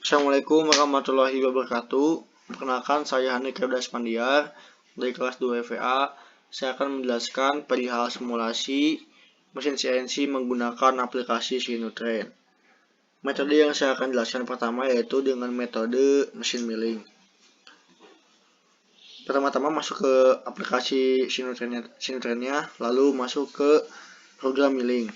Assalamualaikum warahmatullahi wabarakatuh. Perkenalkan, saya Hanik Revdas Pandiar dari kelas 2 FVA. Saya akan menjelaskan perihal simulasi mesin CNC menggunakan aplikasi Sinutrain. Metode yang saya akan jelaskan pertama yaitu dengan metode mesin milling. Pertama-tama masuk ke aplikasi Sinutrain-nya, lalu masuk ke program milling.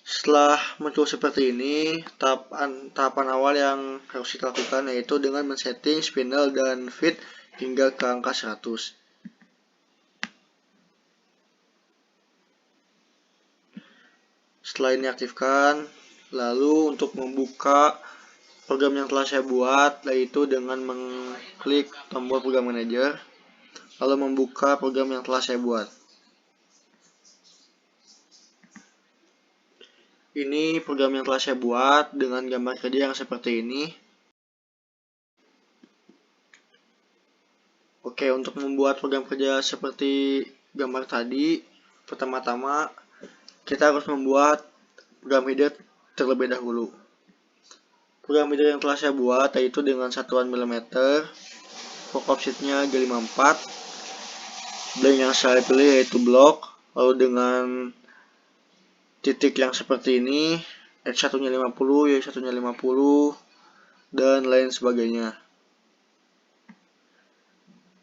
Setelah muncul seperti ini, tahapan awal yang harus kita lakukan yaitu dengan men-setting spindle dan feed hingga ke angka 100. Setelah ini aktifkan, lalu untuk membuka program yang telah saya buat yaitu dengan mengklik tombol program manager, lalu membuka program yang telah saya buat. Ini program yang telah saya buat dengan gambar kerja yang seperti ini. Oke, untuk membuat program kerja seperti gambar tadi, pertama-tama kita harus membuat program header terlebih dahulu. Program header yang telah saya buat yaitu dengan satuan milimeter, focus offsetnya G54, blank yang saya pilih yaitu blok, lalu dengan titik yang seperti ini, X1 nya 50, Y1 nya 50, dan lain sebagainya.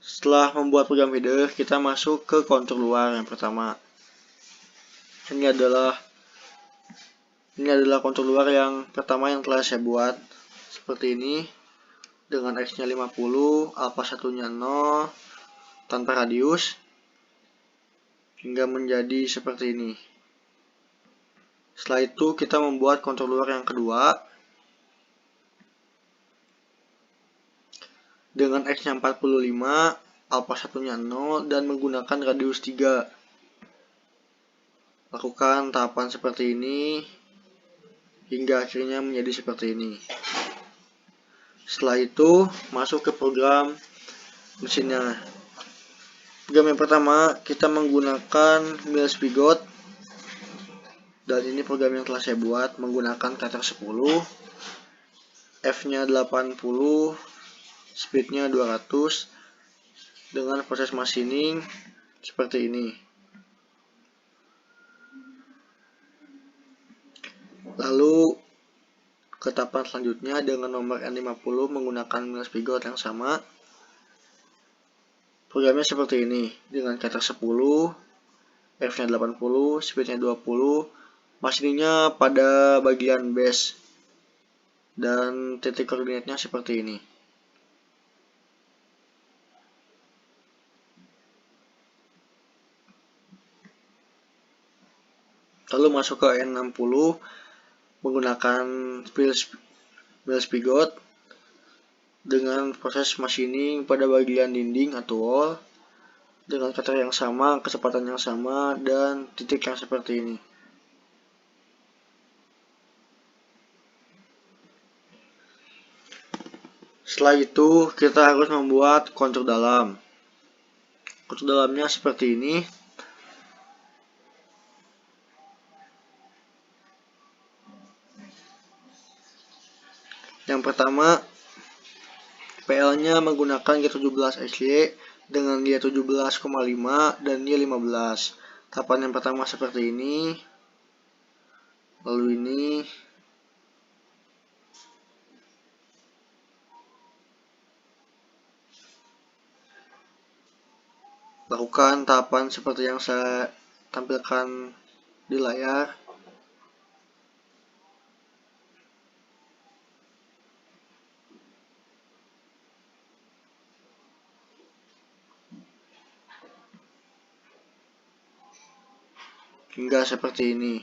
Setelah membuat program header, kita masuk ke kontur luar yang pertama. Ini adalah kontur luar yang pertama yang telah saya buat seperti ini, dengan X nya 50, alpha 1 nya 0, tanpa radius, hingga menjadi seperti ini. Setelah itu kita membuat kontur luar yang kedua dengan X nya 45, alpha 1 nya 0, dan menggunakan radius 3. Lakukan tahapan seperti ini hingga akhirnya menjadi seperti ini. Setelah itu masuk ke program mesinnya. Program yang pertama kita menggunakan mill spigot, dan ini program yang telah saya buat menggunakan cutter 10, F nya 80, speednya 200, dengan proses machining seperti ini. Lalu ke tahapan selanjutnya dengan nomor N50 menggunakan mill spigot yang sama. Programnya seperti ini, dengan cutter 10, F nya 80, speednya 20, machiningnya pada bagian base, dan titik koordinatnya seperti ini. Lalu masuk ke N60 menggunakan mill spigot dengan proses machining pada bagian dinding atau wall, dengan cutter yang sama, kecepatan yang sama, dan titik yang seperti ini. Setelah itu kita harus membuat kontur dalam. Kontur dalamnya seperti ini. Yang pertama, PL-nya menggunakan G17SY dengan dia 17,5 dan dia 15. Tahapan yang pertama seperti ini. Lalu ini. Lakukan tahapan seperti yang saya tampilkan di layar. Hingga seperti ini.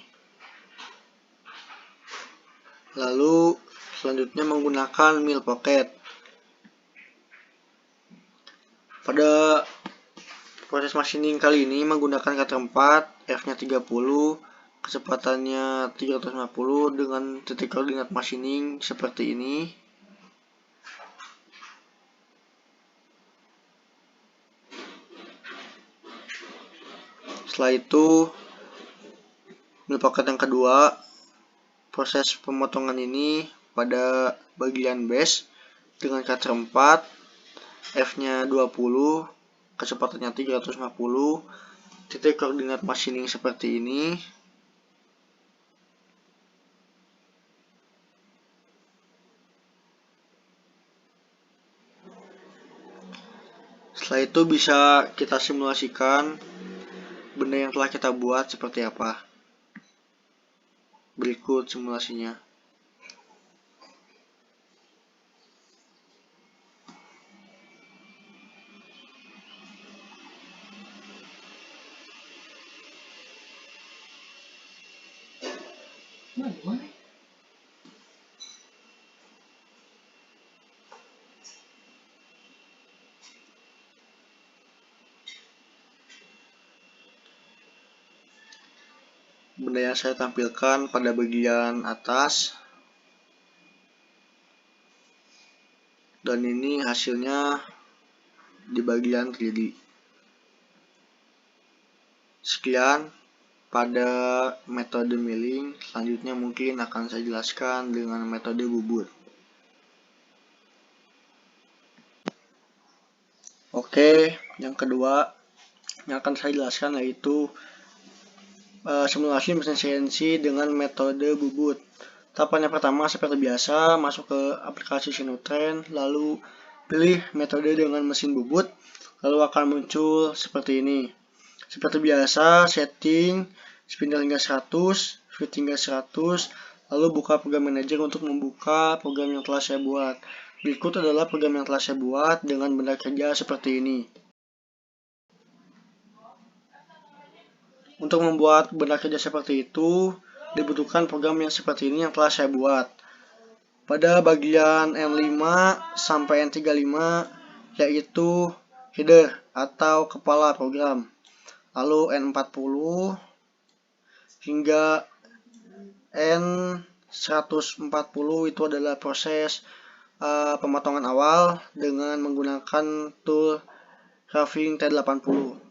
Lalu selanjutnya menggunakan mill pocket. Pada proses machining kali ini menggunakan cutter 4, F nya 30, kecepatannya 350, dengan titik koordinat machining seperti ini. Setelah itu, melupakan yang kedua, proses pemotongan ini pada bagian base dengan cutter 4, F-nya 20, kecepatannya 350, titik koordinat machining seperti ini. Setelah itu bisa kita simulasikan benda yang telah kita buat seperti apa. Berikut simulasinya. Benda yang saya tampilkan pada bagian atas, dan ini hasilnya di bagian 3D. Sekian pada metode milling. Selanjutnya mungkin akan saya jelaskan dengan metode bubut. Oke, yang kedua yang akan saya jelaskan yaitu simulasi mesin CNC dengan metode bubut. Tahapan yang pertama seperti biasa, masuk ke aplikasi Sinotrend, lalu pilih metode dengan mesin bubut, lalu akan muncul seperti ini. Seperti biasa, setting, spindle hingga 100, fit hingga 100, lalu buka program manager untuk membuka program yang telah saya buat. Berikut adalah program yang telah saya buat dengan benda kerja seperti ini. Untuk membuat benda kerja seperti itu, dibutuhkan program yang seperti ini yang telah saya buat. Pada bagian N5 sampai N35, yaitu header atau kepala program. Lalu N40 hingga N140 itu adalah proses pemotongan awal dengan menggunakan tool Raving T80.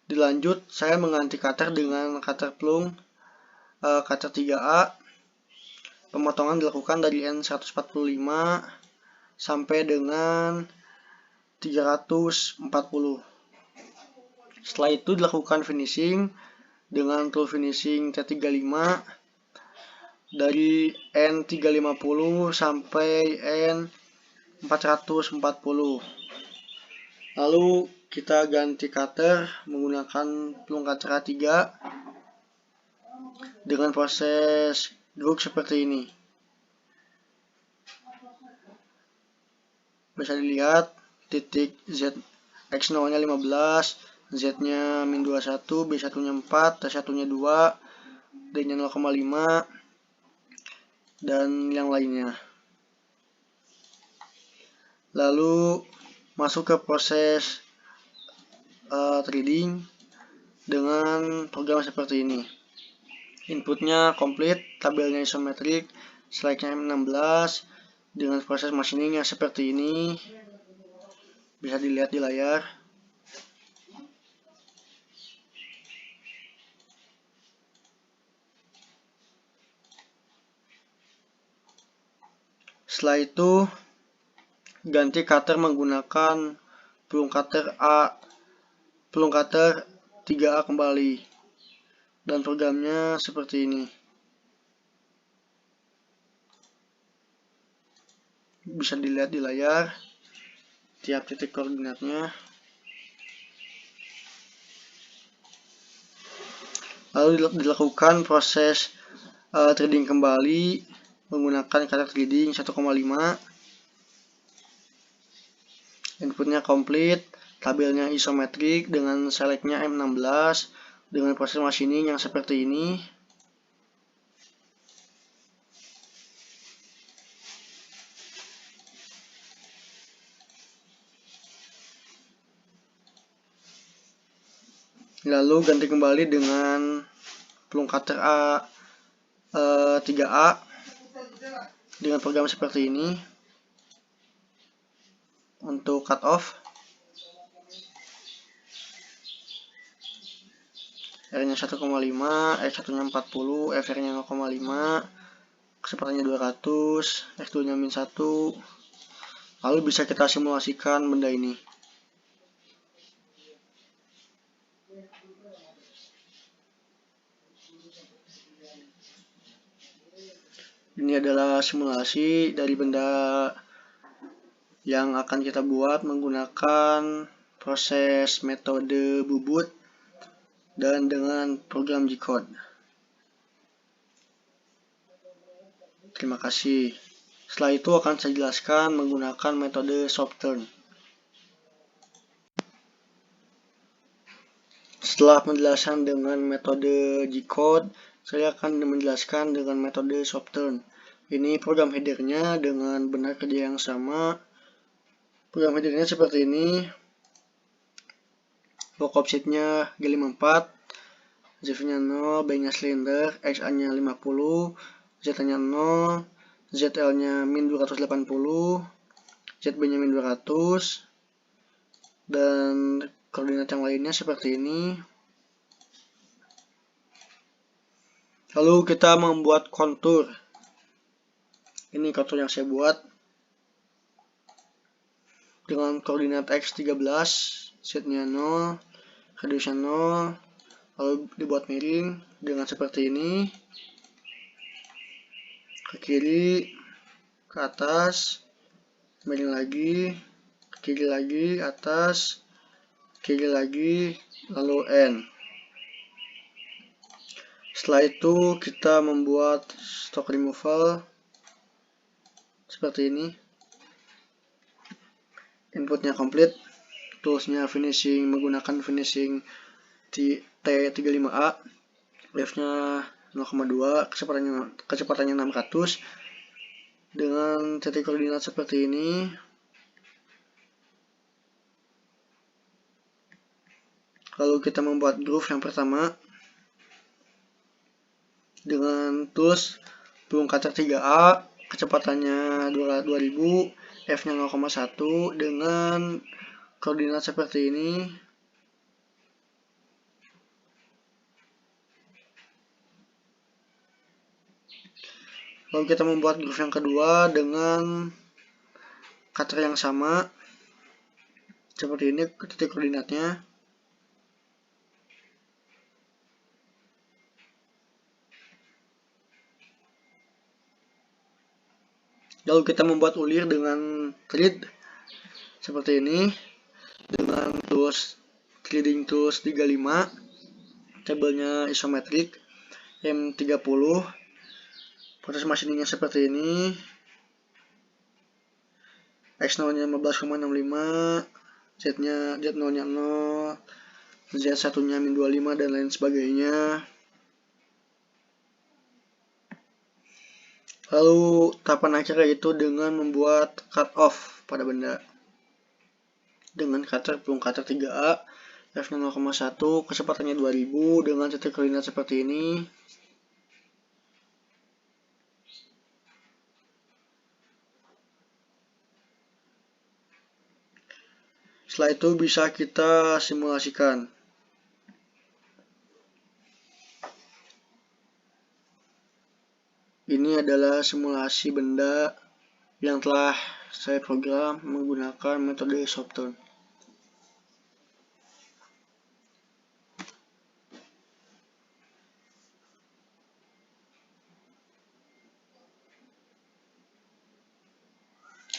Dilanjut, saya mengganti cutter dengan cutter plung cutter 3A. Pemotongan dilakukan dari N145 sampai dengan 340. Setelah itu dilakukan finishing dengan tool finishing T35 dari N350 sampai N440. Lalu kita ganti cutter menggunakan plung cutter A3 dengan proses groove seperti ini. Bisa dilihat titik Z X0 nya 15, Z nya min 21, B1 nya 4, T1 nya 2, D nya 0,5, dan yang lainnya. Lalu masuk ke proses threading dengan program seperti ini. Inputnya komplit, tabelnya isometrik, slide-nya M16 dengan proses machining yang seperti ini. Bisa dilihat di layar. Setelah itu ganti cutter menggunakan plung cutter 3A kembali, dan programnya seperti ini. Bisa dilihat di layar tiap titik koordinatnya. Lalu dilakukan proses threading kembali menggunakan cutter threading 1,5. Inputnya komplit, tabelnya isometrik dengan select-nya M16 dengan proses machining yang seperti ini. Lalu ganti kembali dengan plung cutter 3A dengan program seperti ini untuk cut off. R-nya 1,5, X1-nya 40, FR-nya 0,5, kecepatannya 200, X2-nya min 1. Lalu bisa kita simulasikan benda ini. Ini adalah simulasi dari benda yang akan kita buat menggunakan proses metode bubut dan dengan program G-code. Terima kasih. Setelah itu akan saya jelaskan menggunakan metode Softurn. Setelah penjelasan dengan metode G-code, saya akan menjelaskan dengan metode Softurn. Ini program headernya dengan benar kerja yang sama. Program headernya seperti ini. Lock offsetnya G54, ZV-nya 0, B-nya silinder, XA-nya 50, Z-nya 0, ZL-nya min 280, ZB-nya min 200, dan koordinat yang lainnya seperti ini. Lalu kita membuat kontur. Ini kontur yang saya buat dengan koordinat X13, Z-nya 0, radiusnya 0, lalu dibuat miring dengan seperti ini, ke kiri, ke atas, miring lagi, ke kiri lagi, atas, kiri lagi, lalu N. Setelah itu kita membuat stock removal seperti ini. Inputnya komplit, toolsnya finishing menggunakan finishing T35A, wave-nya 0,2, kecepatannya 600 dengan titik koordinat seperti ini. Lalu kita membuat groove yang pertama dengan tools burung kaca 3A, kecepatannya 2000, F-nya 0,1 dengan koordinat seperti ini. Lalu kita membuat groove yang kedua dengan cutter yang sama seperti ini, titik koordinatnya. Lalu kita membuat ulir dengan thread seperti ini dengan tools threading tools 35, tabelnya isometrik M30. Proses machiningnya seperti ini. X0-nya 15,65, Z0-nya 0, Z1-nya min 25 dan lain sebagainya. Lalu tahapan akhir yaitu dengan membuat cut off pada benda dengan cutter burung cutter 3A, F-nya 0,1, kecepatannya 2000 dengan titik koordinat seperti ini. Setelah itu bisa kita simulasikan. Ini adalah simulasi benda yang telah saya program menggunakan metode Softurn.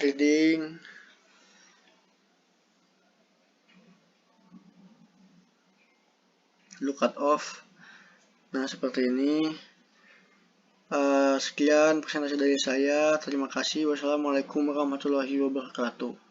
Reading, look cut off. Nah, seperti ini. Sekian presentasi dari saya. Terima kasih. Wassalamualaikum warahmatullahi wabarakatuh.